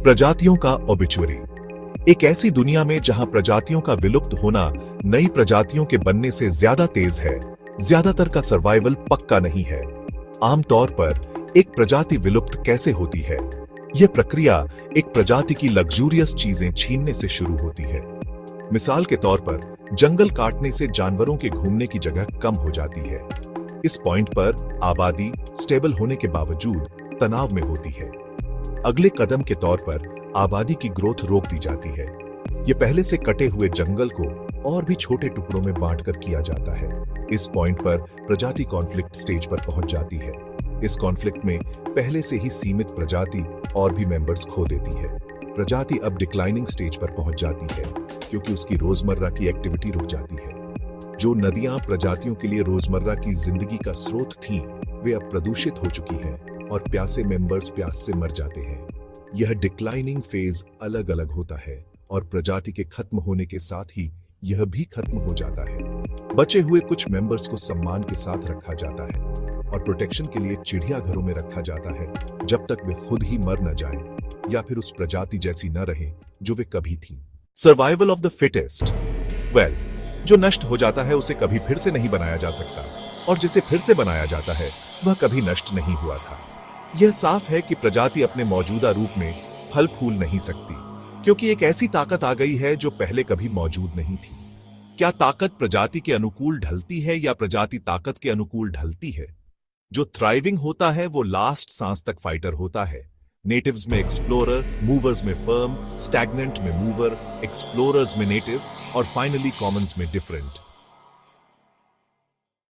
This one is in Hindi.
प्रजातियों का ओबिचुअरी। एक ऐसी दुनिया में जहां प्रजातियों का विलुप्त होना नई प्रजातियों के बनने से ज्यादा तेज है, ज्यादातर का सर्वाइवल पक्का नहीं है। आमतौर पर एक प्रजाति विलुप्त कैसे होती है? यह प्रक्रिया एक प्रजाति की लग्जूरियस चीजें छीनने से शुरू होती है। मिसाल के तौर पर जंगल काटने से जानवरों के घूमने की जगह कम हो जाती है। इस पॉइंट पर आबादी स्टेबल होने के बावजूद तनाव में होती है। अगले कदम के तौर पर आबादी की ग्रोथ रोक दी जाती है। यह पहले से कटे हुए जंगल को और भी छोटे टुकड़ों में बांटकर किया जाता है। इस पॉइंट पर प्रजाति कॉन्फ्लिक्ट स्टेज पर पहुंच जाती है। इस कॉन्फ्लिक्ट में पहले से ही सीमित प्रजाति और भी मेंबर्स खो देती है। प्रजाति अब डिक्लाइनिंग स्टेज पर पहुंच जाती है क्योंकि उसकी रोजमर्रा की एक्टिविटी रुक जाती है। जो नदियां प्रजातियों के लिए रोजमर्रा की जिंदगी का स्रोत थीं, वे अब प्रदूषित हो चुकी हैं और प्यासे मेंबर्स प्यास से मर जाते हैं। यह डिक्लाइनिंग फेज अलग अलग होता है और प्रजाति के खत्म होने के साथ ही यह भी खत्म हो जाता है। बचे हुए कुछ मेंबर्स को सम्मान के साथ रखा जाता है और प्रोटेक्शन के लिए चिड़ियाघरों में रखा जाता है जब तक वे खुद ही मर न जाएं या फिर उस प्रजाति जैसी न रहें जो वे कभी थीं। Survival of the fittest. Well, जो नष्ट हो जाता है उसे कभी फिर से नहीं बनाया जा सकता और जिसे फिर से बनाया जाता है वह कभी नष्ट नहीं हुआ था। यह साफ है कि प्रजाति अपने मौजूदा रूप में फल फूल नहीं सकती क्योंकि एक ऐसी ताकत आ गई है जो पहले कभी मौजूद नहीं थी। क्या ताकत प्रजाति के अनुकूल ढलती है या प्रजाति ताकत के अनुकूल ढलती है? जो थ्राइविंग होता है वो लास्ट सांस तक फाइटर होता है। नेटिव्स में एक्सप्लोरर, मूवर्स में फर्म, स्टैग्नेंट में मूवर, एक्सप्लोरर्स में नेटिव और फाइनली कॉमन्स में डिफरेंट।